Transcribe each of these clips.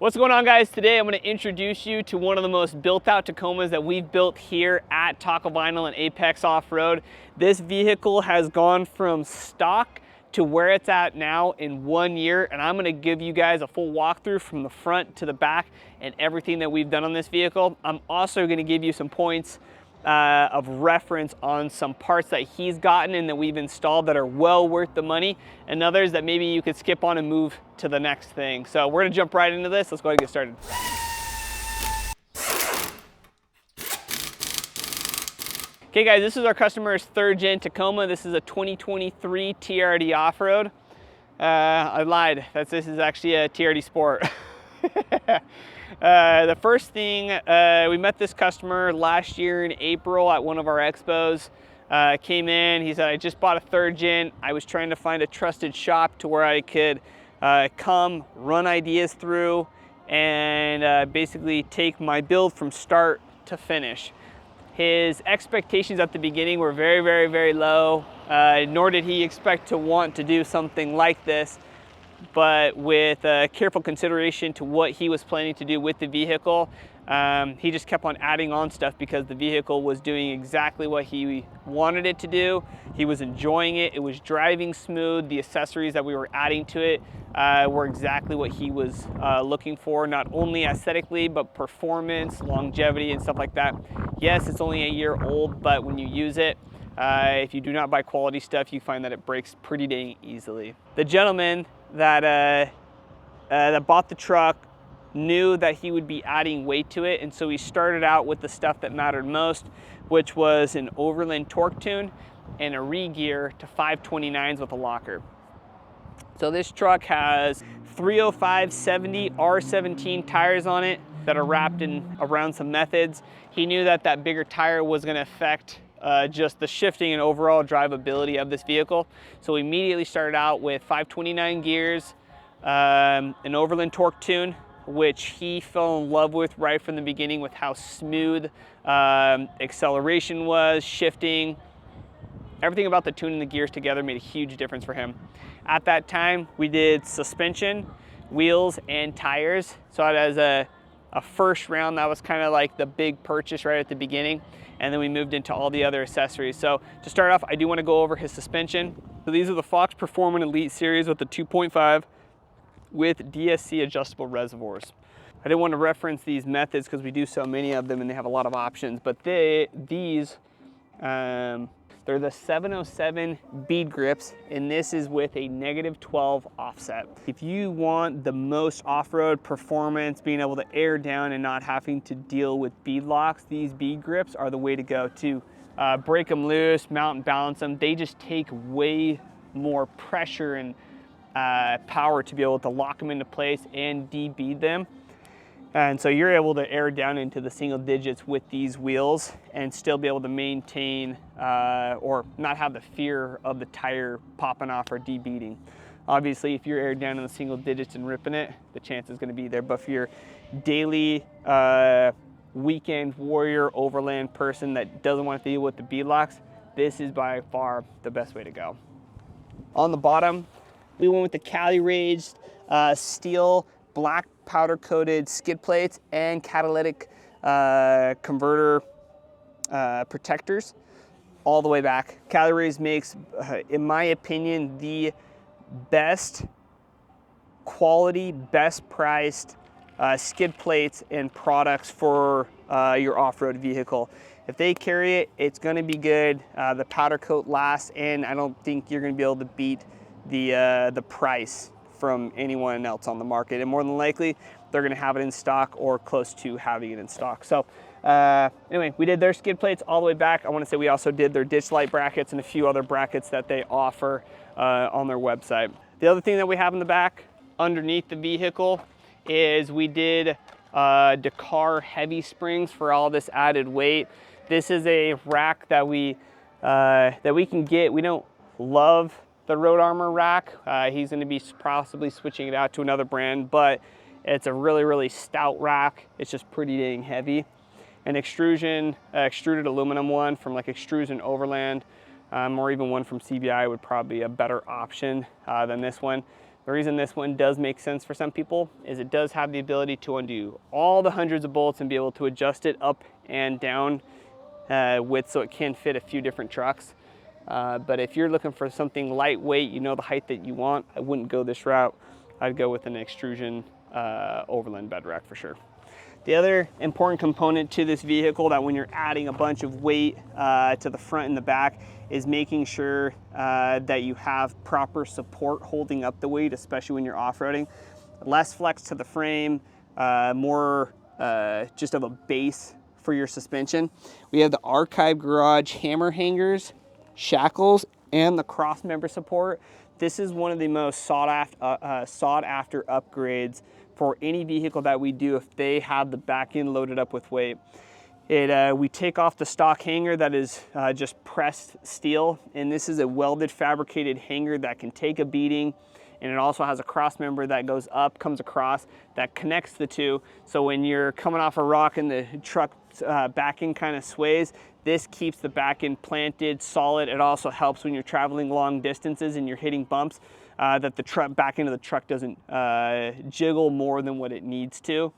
What's going on, guys? Today I'm going to introduce you to one of the most built out Tacomas that we've built here at Tacoma and Apex Off-Road. This vehicle has gone from stock to where it's at now in 1 year, and I'm going to give you guys a full walkthrough from the front to the back and everything that we've done on this vehicle. I'm also going to give you some points of reference on some parts that he's gotten and that we've installed that are well worth the money, and others that maybe you could skip on and move to the next thing. So we're gonna jump right into this. Let's go ahead and get started. Okay guys, this is our customer's 3rd gen Tacoma. This is a 2023 TRD Off-Road. I lied, this is actually a TRD Sport. The first thing, we met this customer last year in April at one of our expos. Came in, he said, I just bought a 3rd gen. I was trying to find a trusted shop to where I could come, run ideas through, and basically take my build from start to finish. His expectations at the beginning were very low, nor did he expect to want to do something like this. But with careful consideration to what he was planning to do with the vehicle, he just kept on adding on stuff because the vehicle was doing exactly what he wanted it to do. He was enjoying it. It was driving smooth. The accessories that we were adding to it were exactly what he was looking for, not only aesthetically, but performance, longevity, and stuff like that. Yes, it's only a year old, but when you use it, if you do not buy quality stuff, you find that it breaks pretty dang easily. The gentleman that bought the truck knew that he would be adding weight to it, and so he started out with the stuff that mattered most, which was an overland torque tune and a re-gear to 529s with a locker. So this truck has 305/70 R17 tires on it that are wrapped in around some methods. He knew that that bigger tire was going to affect just the shifting and overall drivability of this vehicle. So we immediately started out with 529 gears, an overland torque tune, which he fell in love with right from the beginning with how smooth acceleration was, shifting. Everything about the tune and the gears together made a huge difference for him. At that time, we did suspension, wheels, and tires. So as a first round, that was kind of like the big purchase right at the beginning. And then we moved into all the other accessories. So to start off, I do want to go over his suspension. So these are the Fox Performance Elite Series with the 2.5 with DSC adjustable reservoirs. I didn't want to reference these methods because we do so many of them and they have a lot of options, but they're the 707 bead grips, and this is with a -12 offset. If you want the most off-road performance, being able to air down and not having to deal with bead locks, these bead grips are the way to go. To break them loose, mount and balance them, they just take way more pressure and power to be able to lock them into place and de-bead them. And so you're able to air down into the single digits with these wheels and still be able to maintain or not have the fear of the tire popping off or de-beading. Obviously, if you're aired down in the single digits and ripping it, the chance is going to be there. But for your daily weekend warrior overland person that doesn't want to deal with the bead locks, this is by far the best way to go. On the bottom, we went with the Cali raised steel black powder coated skid plates and catalytic converter protectors all the way back. Cali raised makes, in my opinion, the best quality, best priced skid plates and products for your off-road vehicle. If they carry it, it's going to be good. The powder coat lasts, and I don't think you're going to be able to beat the price from anyone else on the market, and more than likely they're going to have it in stock or close to having it in stock. So anyway, we did their skid plates all the way back. I want to say we also did their ditch light brackets and a few other brackets that they offer on their website. The other thing that we have in the back underneath the vehicle is we did Dakar heavy springs for all this added weight. This is a rack that we can get. We don't love the Road Armor rack. He's going to be possibly switching it out to another brand, but it's a really stout rack. It's just pretty dang heavy. An extrusion, extruded aluminum one from like Extrusion Overland, or even one from CBI would probably be a better option than this one. The reason this one does make sense for some people is it does have the ability to undo all the hundreds of bolts and be able to adjust it up and down width so it can fit a few different trucks. But if you're looking for something lightweight, you know the height that you want, I wouldn't go this route. I'd go with an extrusion overland bed rack for sure. The other important component to this vehicle that when you're adding a bunch of weight to the front and the back is making sure that you have proper support holding up the weight, especially when you're off-roading. Less flex to the frame, more just of a base for your suspension. We have the Archive Garage hammer hangers, shackles, and the cross member support. This is one of the most sought after upgrades for any vehicle that we do if they have the back end loaded up with weight. We take off the stock hanger that is just pressed steel, and this is a welded fabricated hanger that can take a beating, and it also has a cross member that goes up, comes across, that connects the two. So when you're coming off a rock and the truck back end kind of sways, this keeps the back end planted solid. It also helps when you're traveling long distances and you're hitting bumps that the back end of the truck doesn't jiggle more than what it needs to.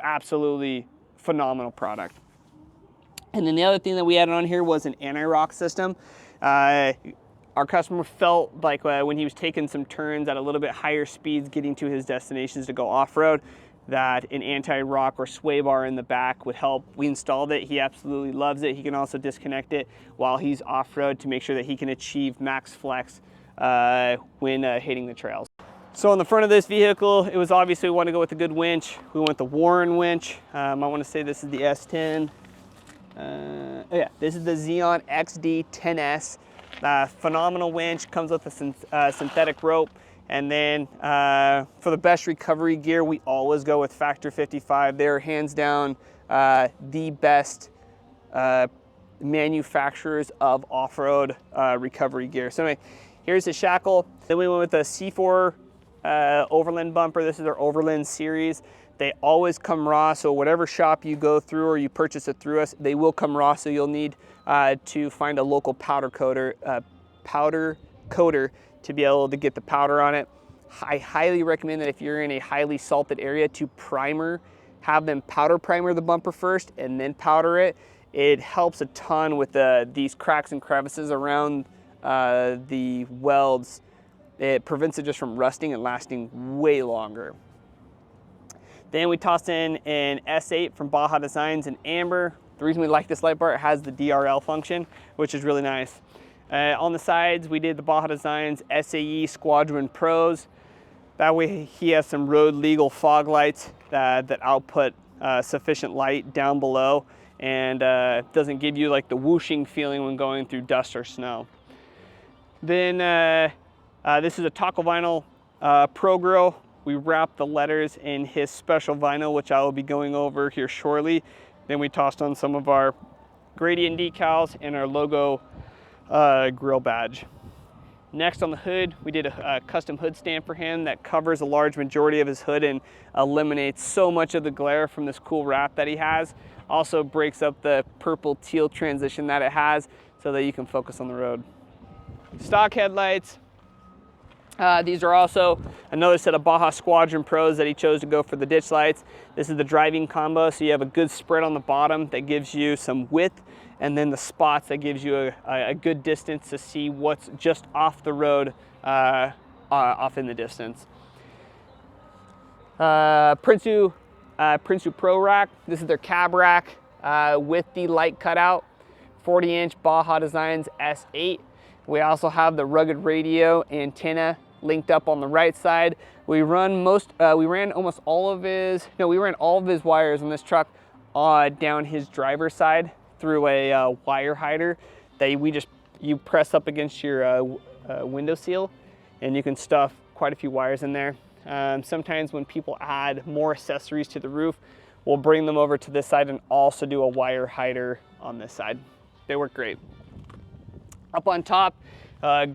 Absolutely phenomenal product. And then the other thing that we added on here was an anti-rock system. Our customer felt like when he was taking some turns at a little bit higher speeds getting to his destinations to go off-road, that an anti-rock or sway bar in the back would help. We installed it. He absolutely loves it. He can also disconnect it while he's off-road to make sure that he can achieve max flex when hitting the trails. So on the front of this vehicle, it was obviously we want to go with a good winch. We went the Warren winch. I want to say this is the S10. Oh yeah, this is the Xeon XD 10S. Phenomenal winch, comes with a synthetic rope. And then for the best recovery gear, we always go with Factor 55. They're hands down the best manufacturers of off-road recovery gear. So anyway, here's the shackle. Then we went with a C4 Overland bumper. This is their Overland series. They always come raw, so whatever shop you go through or you purchase it through us, they will come raw, so you'll need to find a local powder coater to be able to get the powder on it. I highly recommend that if you're in a highly salted area to have them powder primer the bumper first and then powder it. It helps a ton with these cracks and crevices around the welds. It prevents it just from rusting and lasting way longer. Then we tossed in an S8 from Baja Designs in amber. The reason we like this light bar, it has the DRL function, which is really nice. On the sides, we did the Baja Designs SAE Squadron Pros. That way he has some road legal fog lights that output sufficient light down below and doesn't give you like the whooshing feeling when going through dust or snow. Then this is a Taco Vinyl Pro Grill. We wrapped the letters in his special vinyl, which I will be going over here shortly. Then we tossed on some of our gradient decals and our logo grill badge. Next on the hood, we did a custom hood stand for him that covers a large majority of his hood and eliminates so much of the glare from this cool wrap that he has. Also breaks up the purple teal transition that it has so that you can focus on the road. Stock headlights. These are also another set of Baja Squadron Pros that he chose to go for the ditch lights. This is the driving combo, so you have a good spread on the bottom that gives you some width, and then the spots that gives you a good distance to see what's just off the road, off in the distance. Prinsu Pro Rack. This is their cab rack with the light cutout. 40-inch Baja Designs S8. We also have the rugged radio antenna linked up on the right side. We ran all of his wires on this truck down his driver's side through a wire hider that you press up against your window seal, and you can stuff quite a few wires in there. Sometimes when people add more accessories to the roof, we'll bring them over to this side and also do a wire hider on this side. They work great. Up on top, our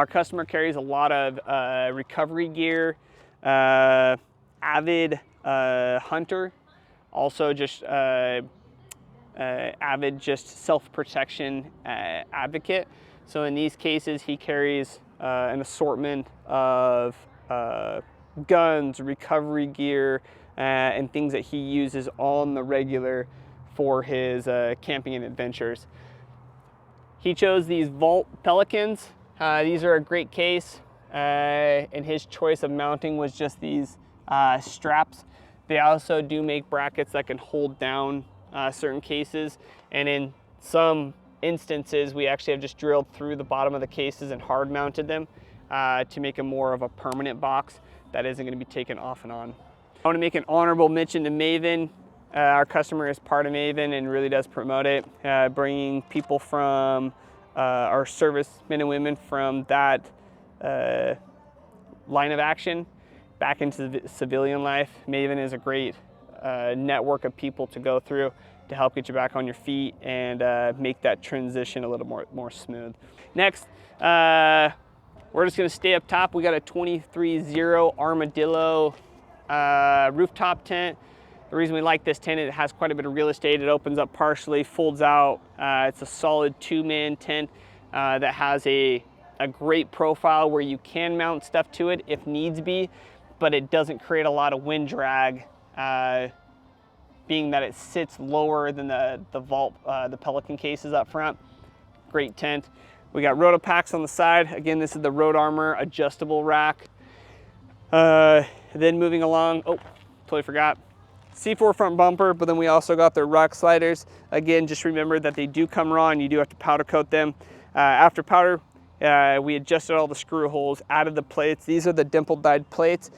customer carries a lot of recovery gear, avid hunter, also just avid just self-protection advocate. So in these cases, he carries an assortment of guns, recovery gear, and things that he uses on the regular for his camping and adventures. He chose these Vault Pelicans. These are a great case, and his choice of mounting was just these straps. They also do make brackets that can hold down certain cases, and in some instances we actually have just drilled through the bottom of the cases and hard mounted them to make them more of a permanent box that isn't going to be taken off and on. I want to make an honorable mention to Maven. Our customer is part of Maven and really does promote it, bringing people from our servicemen and women from that line of action back into the civilian life. Maven is a great network of people to go through to help get you back on your feet and make that transition a little more smooth. Next, we're just going to stay up top. We got a 23-0 Armadillo rooftop tent. The reason we like this tent is it has quite a bit of real estate. It opens up partially, folds out. It's a solid 2-man tent that has a great profile where you can mount stuff to it if needs be, but it doesn't create a lot of wind drag, being that it sits lower than the Vault, the Pelican cases up front. Great tent. We got Rotopacks on the side. Again, this is the Road Armor adjustable rack. Then moving along, oh, totally forgot. C4 front bumper, but then we also got their rock sliders. Again, just remember that they do come raw and you do have to powder coat them. After powder, we adjusted all the screw holes, added the plates. These are the dimple dyed plates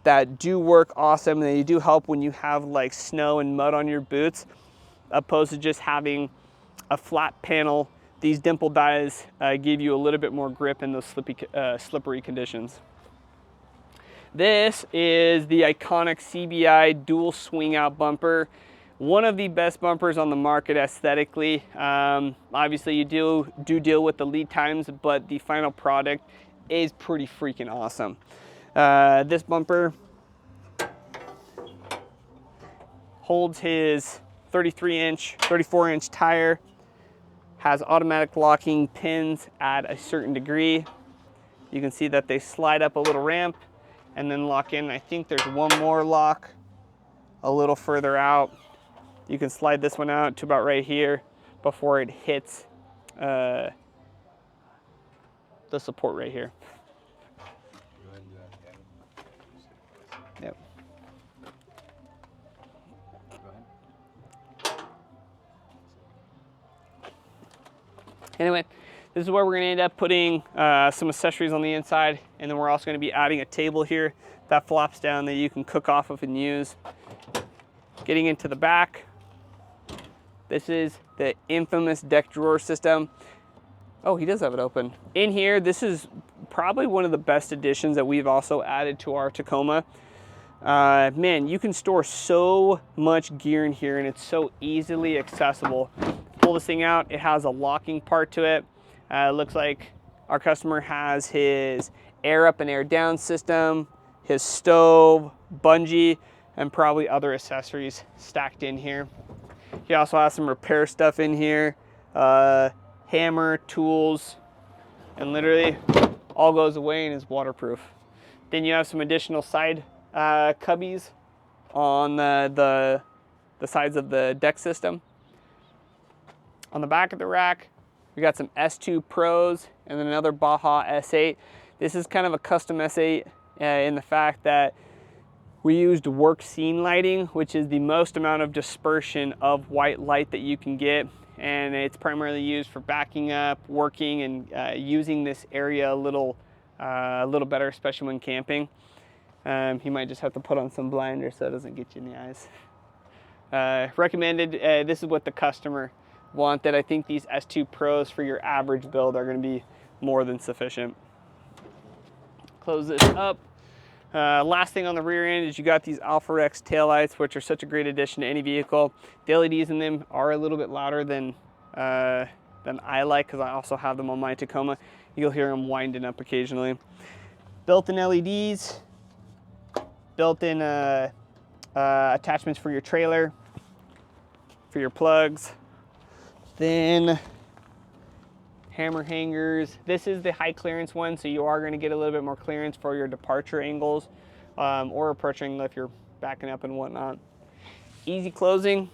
that do work awesome, and they do help when you have like snow and mud on your boots, opposed to just having a flat panel. These dimple dyes give you a little bit more grip in those slippery conditions. This is the iconic CBI dual swing out bumper. One of the best bumpers on the market aesthetically. Obviously you do deal with the lead times, but the final product is pretty freaking awesome. This bumper holds his 34-inch tire, has automatic locking pins at a certain degree. You can see that they slide up a little ramp and then lock in. I think there's one more lock a little further out. You can slide this one out to about right here before it hits the support right here. Yep. Anyway, this is where we're going to end up putting some accessories on the inside, and then we're also going to be adding a table here that flops down that you can cook off of and use. Getting into the back, this is the infamous deck drawer system. Oh, he does have it open. In here, this is probably one of the best additions that we've also added to our Tacoma. Man, you can store so much gear in here, and it's so easily accessible. Pull this thing out, it has a locking part to it. It looks like our customer has his air up and air down system, his stove, bungee, and probably other accessories stacked in here. He also has some repair stuff in here, hammer, tools, and literally all goes away and is waterproof. Then you have some additional side cubbies on the sides of the deck system. On the back of the rack, we got some S2 Pros and then another Baja S8. This is kind of a custom S8 in the fact that we used work scene lighting, which is the most amount of dispersion of white light that you can get. And it's primarily used for backing up, working, and using this area a little better, especially when camping. You might just have to put on some blinders so it doesn't get you in the eyes. Recommended, this is what the customer wanted. I think these S2 Pros for your average build are going to be more than sufficient. Close this up. Last thing on the rear end is you got these Alpha Rex taillights, which are such a great addition to any vehicle. The LEDs in them are a little bit louder than I like, because I also have them on my Tacoma. You'll hear them winding up occasionally. Built-in LEDs, built-in attachments for your trailer, for your plugs. Then hammer hangers. This is the high clearance one, so you are going to get a little bit more clearance for your departure angles or approach angle if you're backing up and whatnot. Easy closing.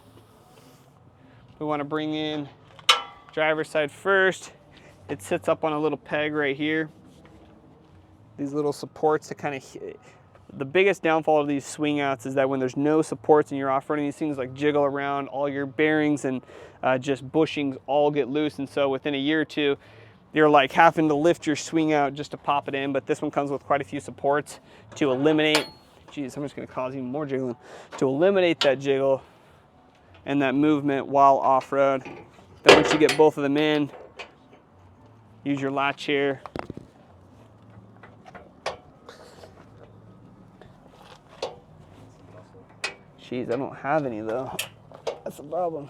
We want to bring in driver's side first. It sits up on a little peg right here. These little supports to kind of, the biggest downfall of these swing outs is that when there's no supports and you're off-roading, these things like jiggle around, all your bearings and just bushings all get loose. And so within a year or two, you're like having to lift your swing out just to pop it in. But this one comes with quite a few supports to eliminate, geez, I'm just gonna cause even more jiggling, to eliminate that jiggle and that movement while off-road. Then once you get both of them in, use your latch here. Jeez, I don't have any though. That's the problem.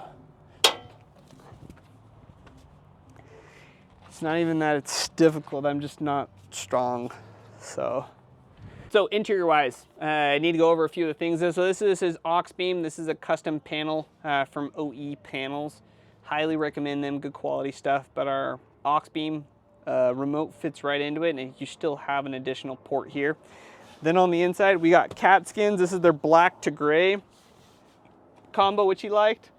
It's not even that it's difficult, I'm just not strong, so. So interior wise, I need to go over a few of the things. So this is aux beam. This is a custom panel from OE Panels. Highly recommend them, good quality stuff, but our aux beam remote fits right into it, and you still have an additional port here. Then on the inside, we got cat skins. This is their black to gray combo, which he liked.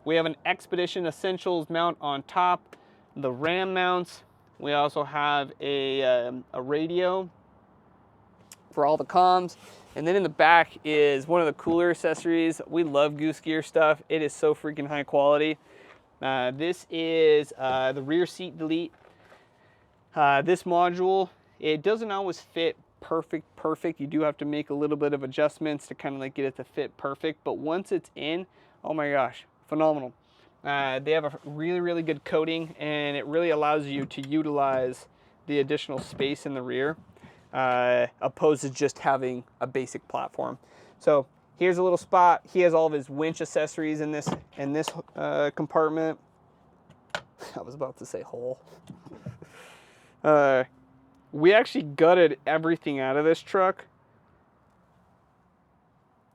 We have an Expedition Essentials mount on top, the Ram mounts. We also have a radio for all the comms. And then in the back is one of the cooler accessories. We love Goose Gear stuff. It is so freaking high quality. This is the rear seat delete. This module, it doesn't always fit perfect. You do have to make a little bit of adjustments to kind of like get it to fit perfect, but once it's in, oh my gosh, phenomenal. They have a really good coating, and it really allows you to utilize the additional space in the rear opposed to just having a basic platform. So here's a little spot. He has all of his winch accessories in this compartment. I was about to say hole. We actually gutted everything out of this truck.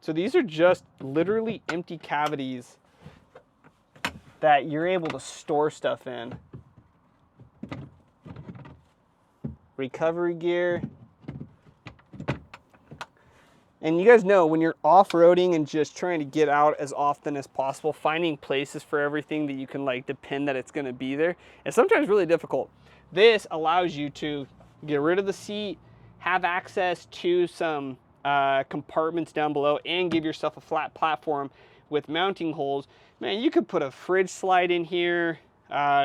So these are just literally empty cavities that you're able to store stuff in. Recovery gear. And you guys know when you're off-roading and just trying to get out as often as possible, finding places for everything that you can like depend that it's gonna be there, is sometimes really difficult. This allows you to get rid of the seat, have access to some compartments down below, and give yourself a flat platform with mounting holes. Man, you could put a fridge slide in here,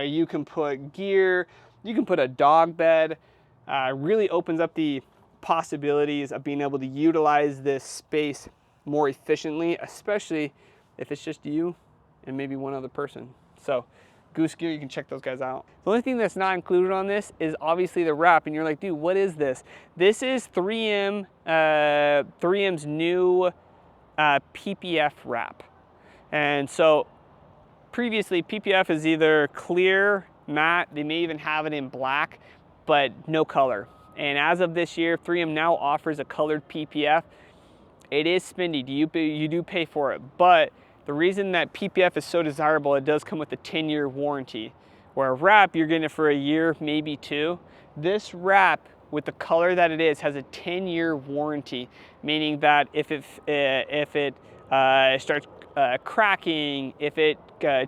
you can put gear, you can put a dog bed. Really opens up the possibilities of being able to utilize this space more efficiently, especially if it's just you and maybe one other person. So Goose Gear, you can check those guys out. The only thing that's not included on this is obviously the wrap, and you're like, dude, what is this? This is 3M's new PPF wrap. And so previously PPF is either clear, matte, they may even have it in black, but no color. And as of this year, 3M now offers a colored PPF. It is spendy, you do pay for it, but the reason that PPF is so desirable, it does come with a 10-year warranty. Where a wrap, you're getting it for a year, maybe two. This wrap, with the color that it is, has a 10-year warranty, meaning that if it starts cracking, if it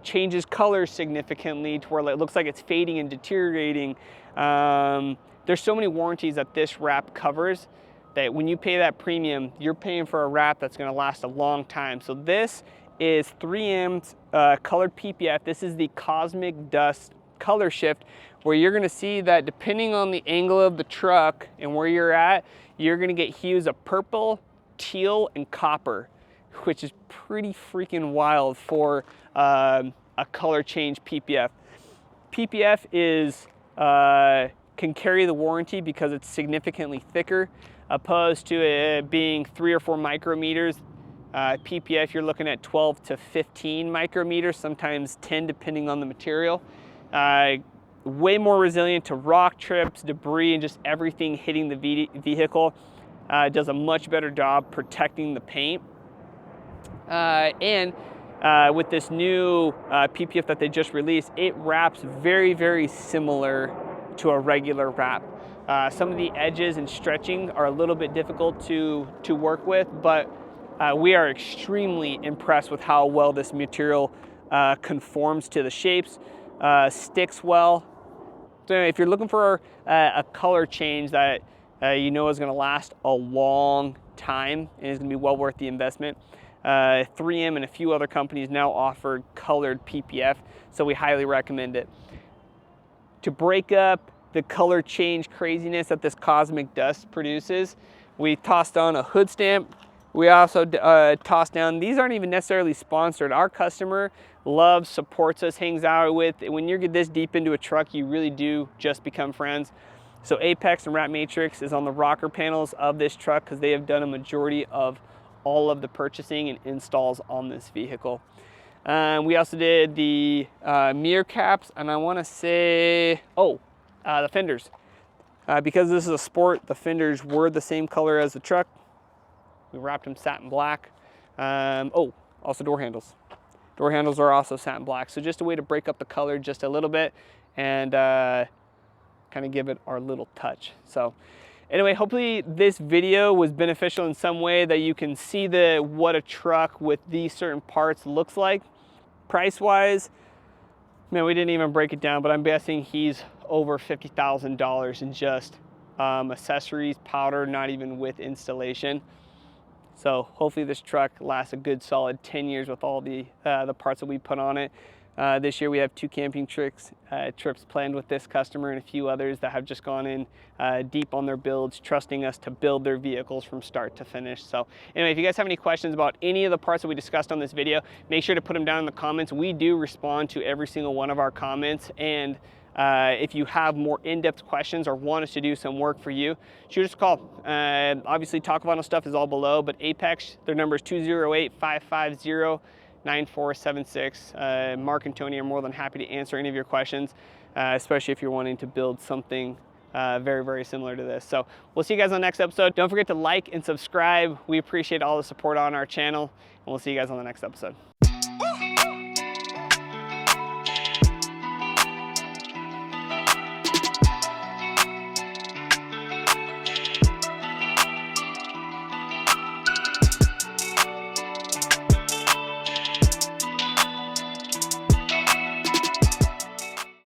changes color significantly to where it looks like it's fading and deteriorating, there's so many warranties that this wrap covers that when you pay that premium, you're paying for a wrap that's gonna last a long time. So this is 3M's colored PPF. This is the Cosmic Dust color shift, where you're gonna see that depending on the angle of the truck and where you're at, you're gonna get hues of purple, teal, and copper, which is pretty freaking wild for a color change PPF. PPF is can carry the warranty because it's significantly thicker, opposed to it being 3 or 4 micrometers. PPF, you're looking at 12 to 15 micrometers, sometimes 10 depending on the material. Way more resilient to rock trips, debris, and just everything hitting the vehicle. It does a much better job protecting the paint. And with this new PPF that they just released, it wraps very, very similar to a regular wrap. Some of the edges and stretching are a little bit difficult to work with, but we are extremely impressed with how well this material conforms to the shapes, sticks well. So if you're looking for a color change that you know is going to last a long time and is going to be well worth the investment, 3M and a few other companies now offer colored PPF, so we highly recommend it. To break up the color change craziness that this cosmic dust produces, we tossed on a hood stamp. We also tossed down, these aren't even necessarily sponsored. Our customer loves, supports us, hangs out with. When you're this deep into a truck, you really do just become friends. So Apex and Wrap Matrix is on the rocker panels of this truck because they have done a majority of all of the purchasing and installs on this vehicle. We also did the mirror caps, and I want to say, the fenders. Because this is a sport, the fenders were the same color as the truck. We wrapped them satin black. Also door handles. Door handles are also satin black. So just a way to break up the color just a little bit and kind of give it our little touch. So anyway, hopefully this video was beneficial in some way that you can see what a truck with these certain parts looks like. Price-wise, man, we didn't even break it down, but I'm guessing he's over $50,000 in just accessories, powder, not even with installation. So hopefully this truck lasts a good solid 10 years with all the parts that we put on it. This year we have 2 camping trips planned with this customer and a few others that have just gone in deep on their builds, trusting us to build their vehicles from start to finish. So anyway, if you guys have any questions about any of the parts that we discussed on this video, make sure to put them down in the comments. We do respond to every single one of our comments, and if you have more in-depth questions or want us to do some work for you, shoot us a call. Obviously, Tacoma stuff is all below, but Apex, their number is 208-550-9476. Mark and Tony are more than happy to answer any of your questions, especially if you're wanting to build something very, very similar to this. So we'll see you guys on the next episode. Don't forget to like and subscribe. We appreciate all the support on our channel, and we'll see you guys on the next episode.